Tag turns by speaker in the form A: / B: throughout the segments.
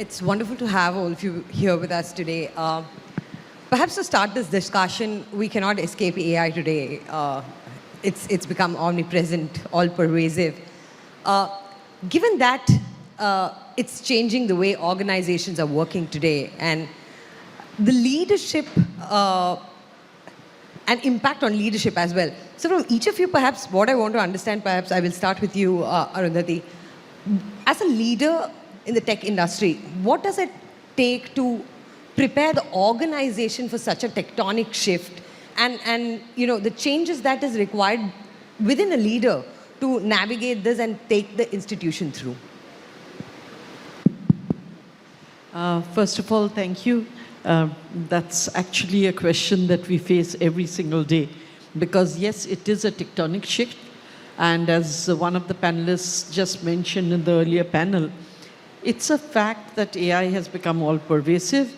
A: It's wonderful to have all of you here with us today. Perhaps to start this discussion, we cannot escape AI today. It's become omnipresent, all-pervasive. Given that it's changing the way organizations are working today, and the leadership and impact on leadership as well. So from each of you, perhaps what I want to understand, perhaps I will start with you, Arundhati. As a leader in the tech industry, what does it take to prepare the organization for such a tectonic shift and the changes that is required within a leader to navigate this and take the institution through?
B: First of all, thank you. That's actually a question that we face every single day because yes, it is a tectonic shift. And as one of the panelists just mentioned in the earlier panel, it's a fact that AI has become all pervasive.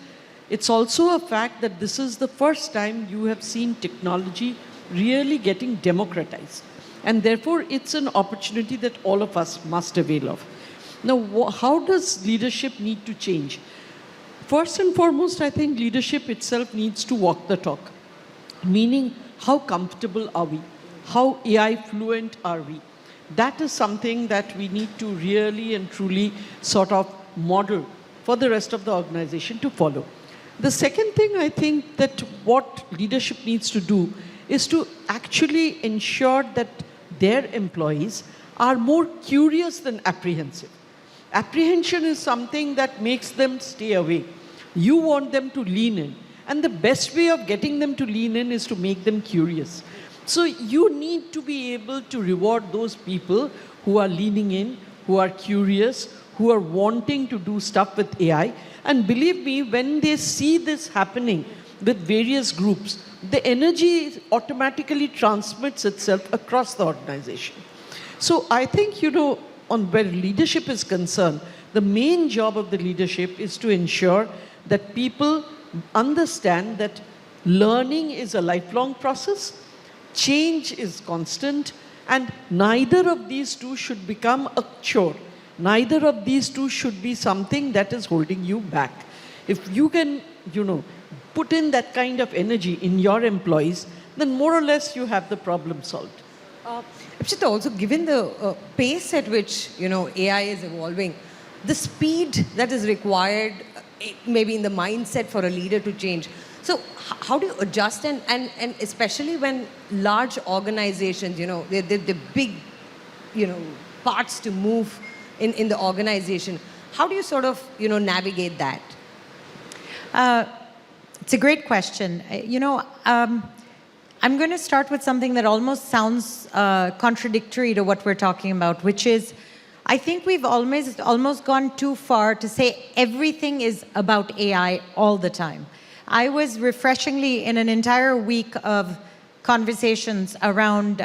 B: It's also a fact that this is the first time you have seen technology really getting democratized. And therefore, it's an opportunity that all of us must avail of. Now, how does leadership need to change? First and foremost, I think leadership itself needs to walk the talk. Meaning, how comfortable are we? How AI fluent are we? That is something that we need to really and truly sort of model for the rest of the organization to follow. The second thing I think that what leadership needs to do is to actually ensure that their employees are more curious than apprehensive. Apprehension is something that makes them stay away. You want them to lean in. And the best way of getting them to lean in is to make them curious. So you need to be able to reward those people who are leaning in, who are curious, who are wanting to do stuff with AI. And believe me, when they see this happening with various groups, the energy automatically transmits itself across the organization. So I think, on where leadership is concerned, the main job of the leadership is to ensure that people understand that learning is a lifelong process. Change is constant, and neither of these two should become a chore. Neither of these two should be something that is holding you back. If you can, put in that kind of energy in your employees, then more or less you have the problem solved.
A: Ipsita, also given the pace at which AI is evolving, the speed that is required, maybe in the mindset for a leader to change. So how do you adjust and especially when large organizations, they're big, parts to move in the organization, how do you sort of, navigate that?
C: It's a great question. I'm going to start with something that almost sounds contradictory to what we're talking about, which is, I think we've almost gone too far to say everything is about AI all the time. I was refreshingly in an entire week of conversations around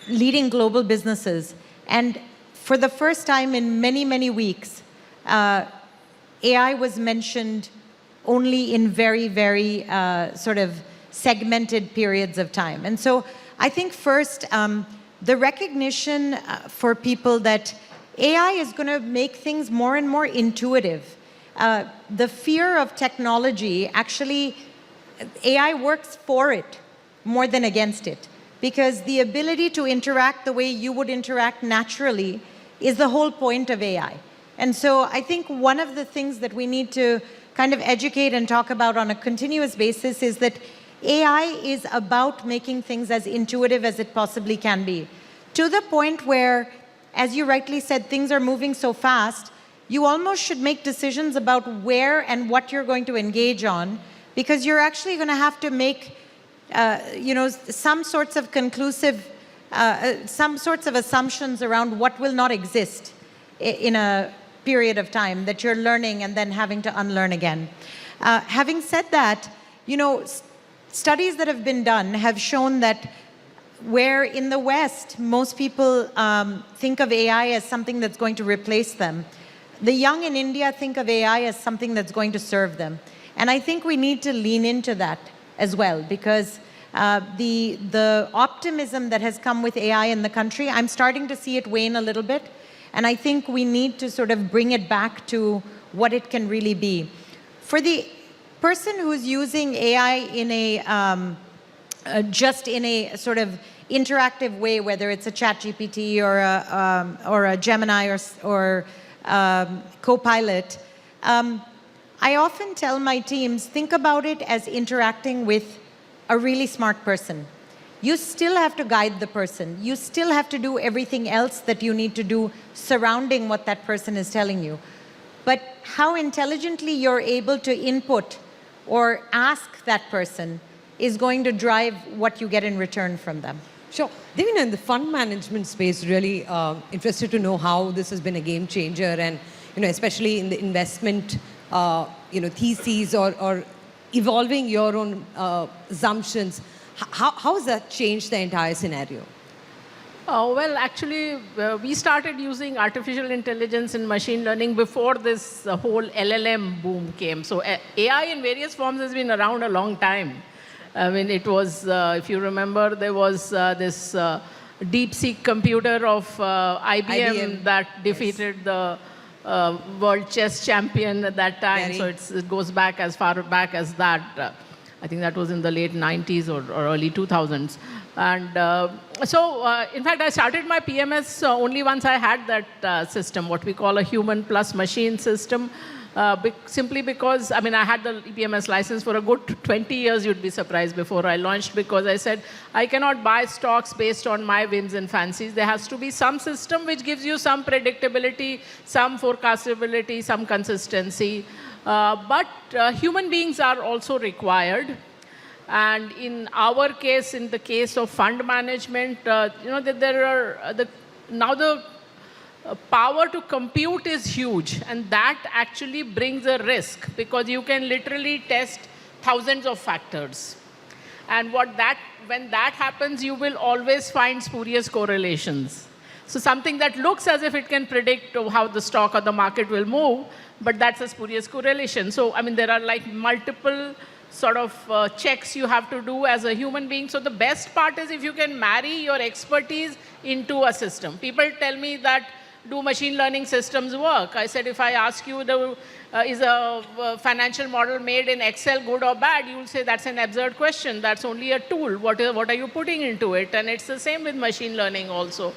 C: leading global businesses. And for the first time in many, many weeks, AI was mentioned only in very, very sort of segmented periods of time. And so I think first, the recognition for people that AI is going to make things more and more intuitive. The fear of technology, actually, AI works for it more than against it. Because the ability to interact the way you would interact naturally is the whole point of AI. And so I think one of the things that we need to kind of educate and talk about on a continuous basis is that AI is about making things as intuitive as it possibly can be. To the point where, as you rightly said, things are moving so fast, you almost should make decisions about where and what you're going to engage on, because you're actually going to have to make, some sorts of assumptions around what will not exist in a period of time that you're learning and then having to unlearn again. Having said that, studies that have been done have shown that where in the West, most people think of AI as something that's going to replace them, the young in India think of AI as something that's going to serve them. And I think we need to lean into that as well, because the optimism that has come with AI in the country, I'm starting to see it wane a little bit. And I think we need to sort of bring it back to what it can really be. For the person who's using AI in a just in a sort of interactive way, whether it's a ChatGPT or a Gemini or Copilot, I often tell my teams, think about it as interacting with a really smart person. You still have to guide the person. You still have to do everything else that you need to do surrounding what that person is telling you. But how intelligently you're able to input or ask that person is going to drive what you get in return from them.
A: Sure. Devina, in the fund management space, really interested to know how this has been a game changer, and especially in the investment theses or evolving your own assumptions. How has that changed the entire scenario?
D: Well, actually, we started using artificial intelligence and machine learning before this whole LLM boom came. So AI in various forms has been around a long time. I mean, it was, if you remember, there was this DeepSeek computer of IBM that defeated the world chess champion at that time. So it goes back as far back as that. I think that was in the late 90s or early 2000s. And in fact, I started my PMS only once I had that system, what we call a human plus machine system. Simply because, I mean, I had the PMS license for a good 20 years, you'd be surprised, before I launched, because I said, I cannot buy stocks based on my whims and fancies. There has to be some system which gives you some predictability, some forecastability, some consistency. But human beings are also required. And in our case, in the case of fund management, there are now the power to compute is huge, and that actually brings a risk, because you can literally test thousands of factors. And when that happens, you will always find spurious correlations. So something that looks as if it can predict how the stock or the market will move, but that's a spurious correlation. So, I mean, there are like multiple sort of checks you have to do as a human being. So the best part is if you can marry your expertise into a system. People tell me that, do machine learning systems work? I said, if I ask you, is a financial model made in Excel good or bad? You will say, that's an absurd question. That's only a tool. What are you putting into it? And it's the same with machine learning also.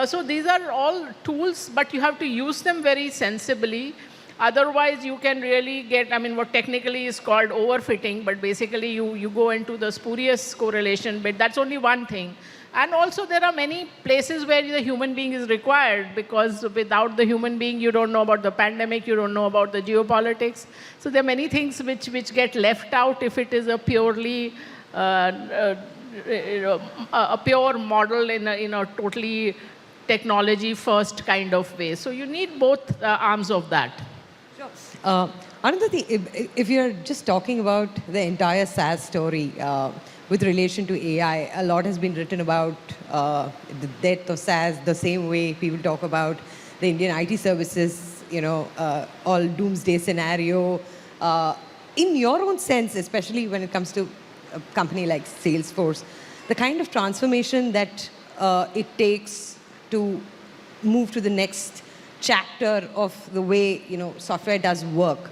D: So these are all tools, but you have to use them very sensibly. Otherwise, you can really get, I mean, what technically is called overfitting, but basically you go into the spurious correlation bit. That's only one thing. And also, there are many places where the human being is required, because without the human being, you don't know about the pandemic, you don't know about the geopolitics. So there are many things which get left out if it is a purely a pure model in a totally technology-first kind of way. So you need both arms of that.
A: Sure. Arundhati, if you're just talking about the entire SaaS story, with relation to AI, a lot has been written about the death of SaaS, the same way people talk about the Indian IT services, all doomsday scenario. In your own sense, especially when it comes to a company like Salesforce, the kind of transformation that it takes to move to the next chapter of the way software does work.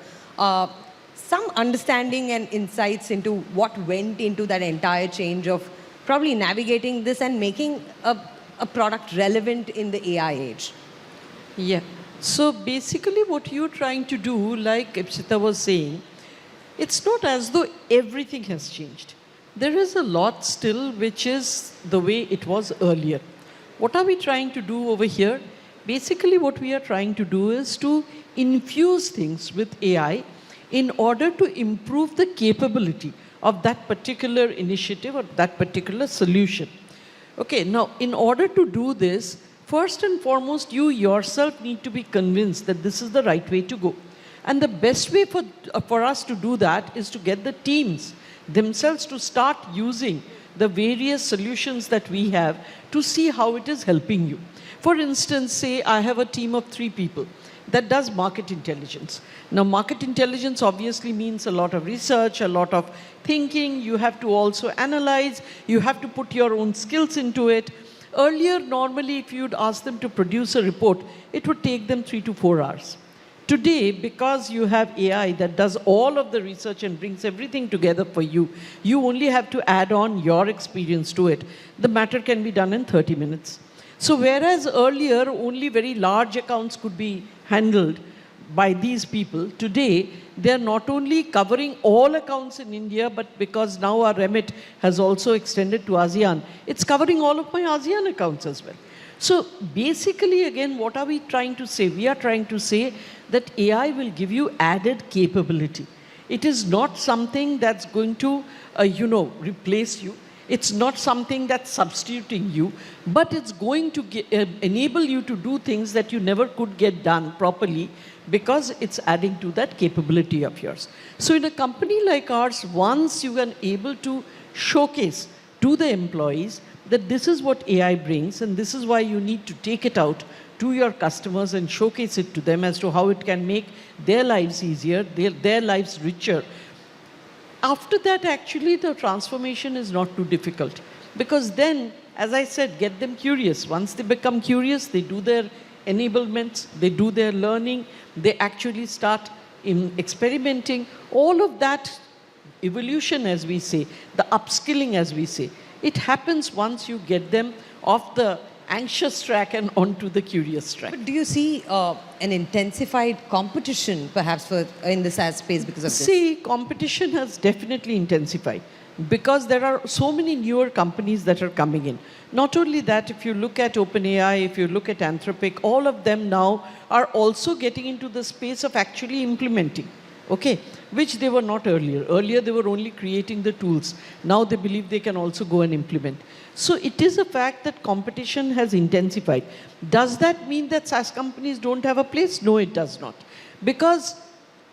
A: Some understanding and insights into what went into that entire change of probably navigating this and making a product relevant in the AI age.
B: Yeah. So basically what you're trying to do, like Ipsita was saying, it's not as though everything has changed. There is a lot still which is the way it was earlier. What are we trying to do over here? Basically what we are trying to do is to infuse things with AI in order to improve the capability of that particular initiative or that particular solution. Okay, now in order to do this, first and foremost, you yourself need to be convinced that this is the right way to go. And the best way for us to do that is to get the teams themselves to start using the various solutions that we have to see how it is helping you. For instance, say I have a team of 3 people that does market intelligence. Now, market intelligence obviously means a lot of research, a lot of thinking. You have to also analyze. You have to put your own skills into it. Earlier, normally, if you'd ask them to produce a report, it would take them 3 to 4 hours. Today, because you have AI that does all of the research and brings everything together for you, you only have to add on your experience to it. The matter can be done in 30 minutes. So whereas earlier only very large accounts could be handled by these people, today they are not only covering all accounts in India, but because now our remit has also extended to ASEAN, it's covering all of my ASEAN accounts as well. So basically, again, what are we trying to say? We are trying to say that AI will give you added capability. It is not something that's going to, replace you. It's not something that's substituting you, but it's going to enable you to do things that you never could get done properly because it's adding to that capability of yours. So in a company like ours, once you are able to showcase to the employees that this is what AI brings and this is why you need to take it out to your customers and showcase it to them as to how it can make their lives easier, their lives richer. After that, actually, the transformation is not too difficult. Because then, as I said, get them curious. Once they become curious, they do their enablements, they do their learning, they actually start experimenting. All of that evolution, as we say, the upskilling, as we say, it happens once you get them off the anxious track and onto the curious track.
A: But do you see an intensified competition, perhaps, in the SaaS space because of this?
B: See, competition has definitely intensified because there are so many newer companies that are coming in. Not only that, if you look at OpenAI, if you look at Anthropic, all of them now are also getting into the space of actually implementing. Okay, which they were not earlier. Earlier, they were only creating the tools. Now they believe they can also go and implement. So it is a fact that competition has intensified. Does that mean that SaaS companies don't have a place? No, it does not. Because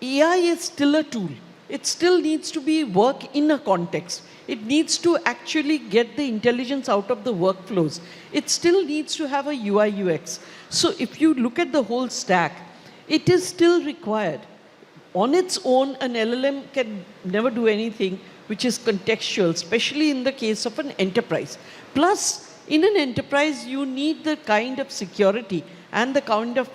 B: AI is still a tool. It still needs to be work in a context. It needs to actually get the intelligence out of the workflows. It still needs to have a UI UX. So if you look at the whole stack, it is still required. On its own, an LLM can never do anything which is contextual, especially in the case of an enterprise. Plus, in an enterprise, you need the kind of security and the kind of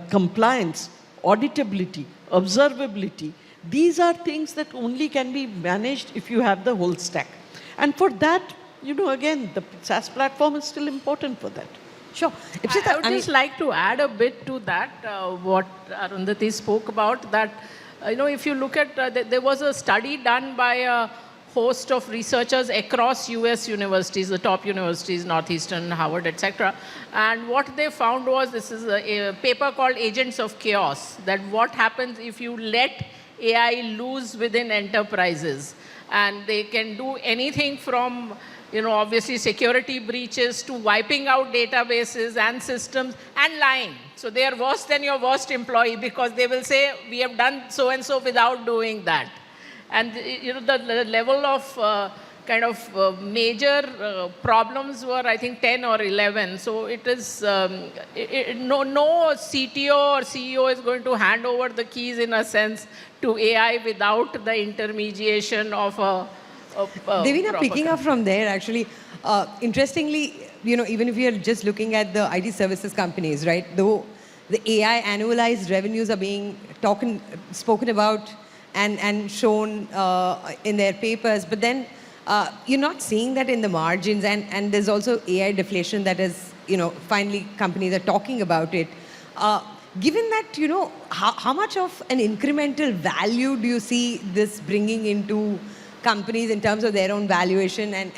B: compliance, auditability, observability. These are things that only can be managed if you have the whole stack. And for that, again, the SaaS platform is still important for that.
A: Sure.
D: I would just like to add a bit to that, what Arundhati spoke about, that, if you look at, there was a study done by a host of researchers across US universities, the top universities, Northeastern, Harvard, etc. And what they found was, this is a paper called Agents of Chaos, that what happens if you let AI loose within enterprises. And they can do anything from obviously security breaches to wiping out databases and systems and lying. So they are worse than your worst employee because they will say, we have done so-and-so without doing that. And the level of major problems were, I think, 10 or 11. So it is, no CTO or CEO is going to hand over the keys, in a sense, to AI without the intermediation of a
A: Devina, picking up from there, actually, interestingly, even if we are just looking at the IT services companies, right, though the AI annualized revenues are being spoken about and shown in their papers, but then you're not seeing that in the margins, and there's also AI deflation that is, finally companies are talking about it. Given that, how much of an incremental value do you see this bringing into companies in terms of their own valuation and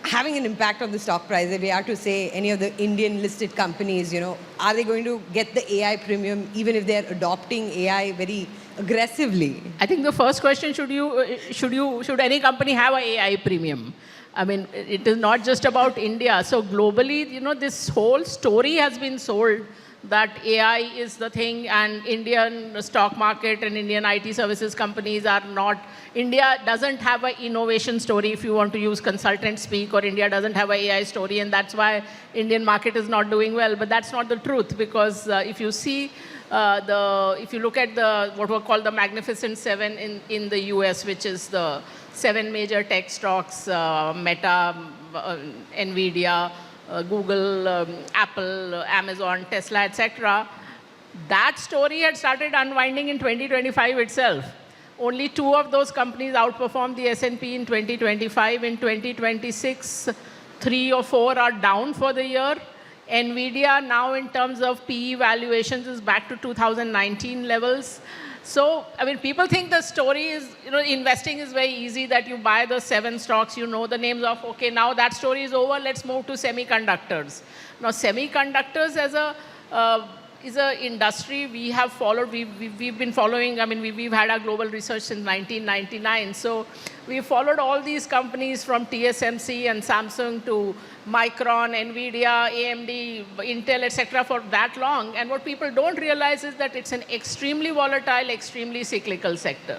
A: having an impact on the stock price? If we are to say any of the Indian listed companies, are they going to get the AI premium even if they're adopting AI very aggressively?
D: I think the first question, should any company have an AI premium? I mean, it is not just about India. So globally, this whole story has been sold that AI is the thing, and Indian stock market and Indian IT services companies are not. India doesn't have an innovation story, if you want to use consultant speak, or India doesn't have an AI story, and that's why Indian market is not doing well. But that's not the truth, because if you see, if you look at what were called the Magnificent Seven in the US, which is the 7 major tech stocks, Meta, Nvidia, Google, Apple, Amazon, Tesla, etc. That story had started unwinding in 2025 itself. Only 2 of those companies outperformed the S&P in 2025. In 2026, 3 or 4 are down for the year. NVIDIA now in terms of PE valuations is back to 2019 levels. So, I mean, people think the story is, investing is very easy, that you buy the 7 stocks, you know the names of, okay, now that story is over, let's move to semiconductors. Now, semiconductors as a is an industry we have followed. We've been following, I mean, we've had our global research since 1999. So we've followed all these companies from TSMC and Samsung to Micron, NVIDIA, AMD, Intel, etc. for that long. And what people don't realize is that it's an extremely volatile, extremely cyclical sector.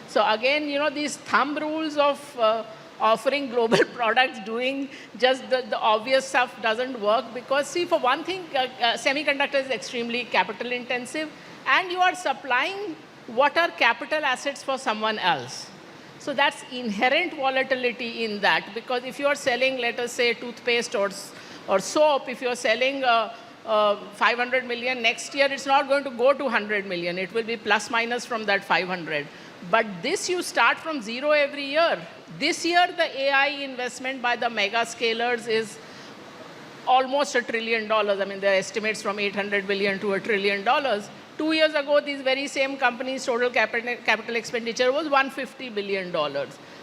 D: So again, these thumb rules of offering global products, doing just the obvious stuff doesn't work, because see, for one thing, semiconductor is extremely capital intensive, and you are supplying what are capital assets for someone else. So that's inherent volatility in that, because if you are selling, let us say, toothpaste or soap, if you are selling 500 million next year, it's not going to go to 100 million. It will be plus minus from that 500. But this, you start from zero every year. This year, the AI investment by the mega scalers is almost $1 trillion. I mean, there are estimates from 800 billion to $1 trillion. 2 years ago, these very same companies' total capital expenditure was $150 billion.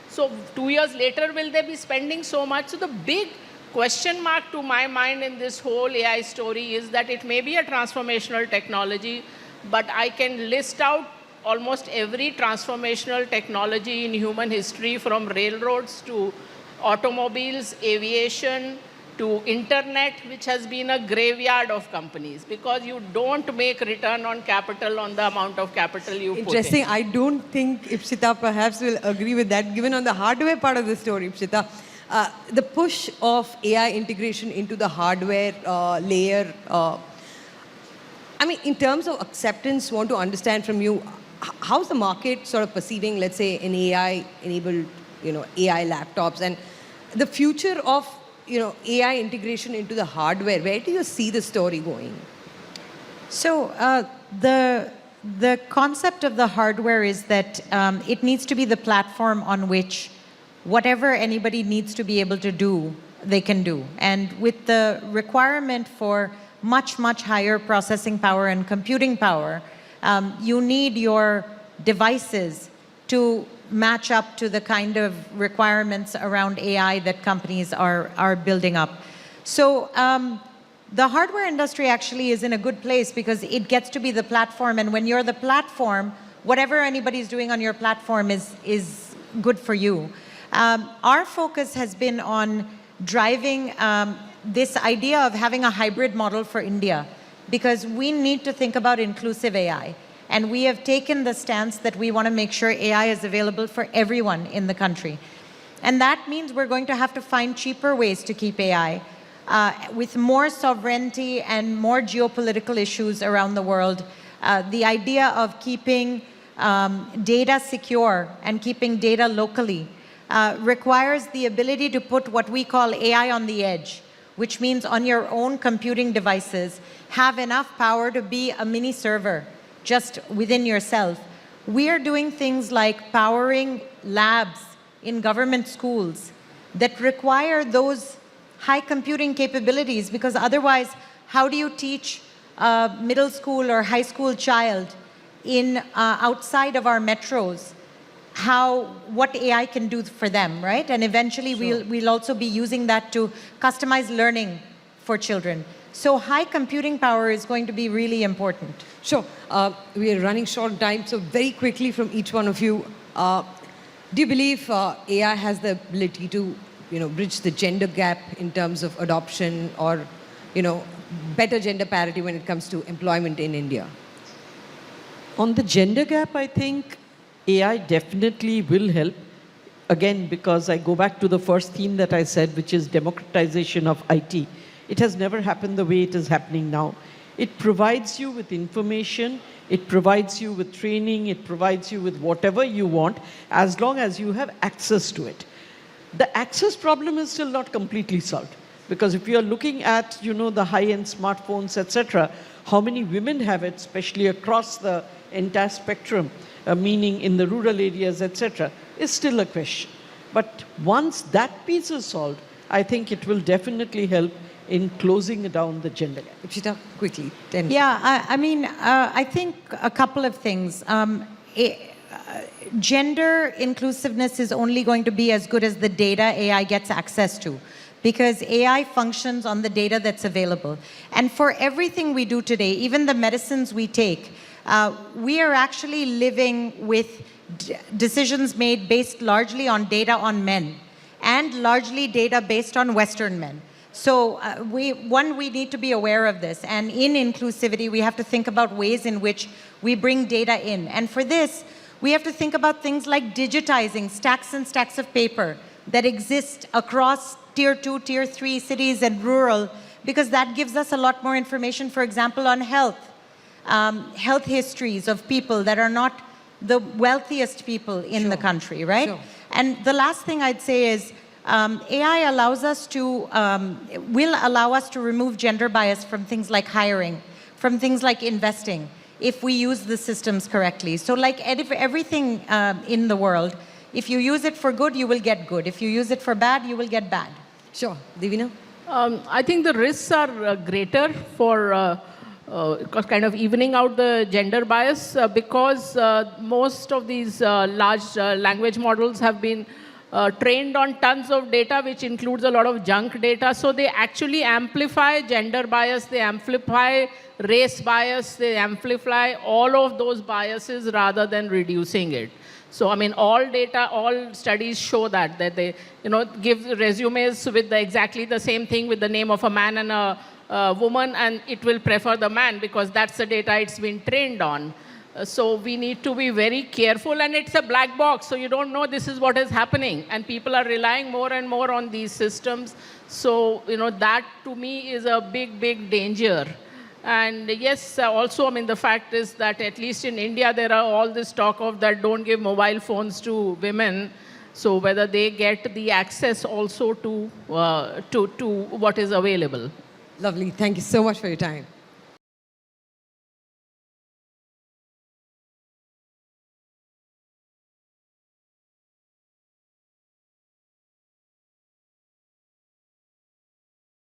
D: So 2 years later, will they be spending so much? So the big question mark to my mind in this whole AI story is that it may be a transformational technology, but I can list out almost every transformational technology in human history, from railroads to automobiles, aviation, to internet, which has been a graveyard of companies, because you don't make return on capital on the amount of capital you put in.
A: Interesting. I don't think Ipsita perhaps will agree with that, given on the hardware part of the story, Ipsita. The push of AI integration into the hardware layer, I mean, in terms of acceptance, want to understand from you, how's the market sort of perceiving, let's say, an AI-enabled, AI laptops, and the future of, AI integration into the hardware? Where do you see the story going?
C: So the concept of the hardware is that it needs to be the platform on which whatever anybody needs to be able to do, they can do. And with the requirement for much, much higher processing power and computing power, you need your devices to match up to the kind of requirements around AI that companies are building up. So the hardware industry actually is in a good place, because it gets to be the platform, and when you're the platform, whatever anybody's doing on your platform is good for you. Our focus has been on driving this idea of having a hybrid model for India, because we need to think about inclusive AI. And we have taken the stance that we want to make sure AI is available for everyone in the country. And that means we're going to have to find cheaper ways to keep AI. With more sovereignty and more geopolitical issues around the world, the idea of keeping data secure and keeping data locally requires the ability to put what we call AI on the edge, which means on your own computing devices, have enough power to be a mini server just within yourself. We are doing things like powering labs in government schools that require those high computing capabilities, because otherwise, how do you teach a middle school or high school child in outside of our metros what AI can do for them, right? And eventually,
A: Sure.
C: we'll also be using that to customize learning for children. So high computing power is going to be really important.
A: Sure. We are running short on time, so very quickly from each one of you, do you believe AI has the ability to, bridge the gender gap in terms of adoption, or, better gender parity when it comes to employment in India?
B: On the gender gap, I think AI definitely will help. Again, because I go back to the first theme that I said, which is democratization of IT. It has never happened the way it is happening now. It provides you with information, it provides you with training, it provides you with whatever you want, as long as you have access to it. The access problem is still not completely solved. Because if you're looking at, the high-end smartphones, etc., How many women have it, especially across the entire spectrum, meaning in the rural areas, etc., is still a question. But once that piece is solved, I think it will definitely help in closing down the gender gap.
A: Ipsita, quickly. 10.
C: Yeah, I think a couple of things. Gender inclusiveness is only going to be as good as the data AI gets access to, because AI functions on the data that's available. And for everything we do today, even the medicines we take, we are actually living with decisions made based largely on data on men and largely data based on Western men. So we need to be aware of this. And in inclusivity, we have to think about ways in which we bring data in. And for this, we have to think about things like digitizing stacks and stacks of paper that exist across tier 2, tier 3 cities and rural, because that gives us a lot more information, for example, on health. Health histories of people that are not the wealthiest people in the country, right?
A: Sure.
C: And the last thing I'd say is AI allows us to, will allow us to remove gender bias from things like hiring, from things like investing, if we use the systems correctly. So like everything in the world, if you use it for good, you will get good. If you use it for bad, you will get bad.
A: Sure. Devina?
D: I think the risks are greater for kind of evening out the gender bias because most of these large language models have been trained on tons of data, which includes a lot of junk data. So they actually amplify gender bias, they amplify race bias, they amplify all of those biases rather than reducing it. So, I mean, all data, all studies show that they, give resumes with exactly the same thing with the name of a man and a woman, and it will prefer the man because that's the data it's been trained on. So we need to be very careful, and it's a black box, so you don't know this is what is happening, and people are relying more and more on these systems. So, that to me is a big, big danger. And yes, also, I mean, the fact is that at least in India, there are all this talk of that don't give mobile phones to women. So whether they get the access also to what is available.
A: Lovely. Thank you so much for your time.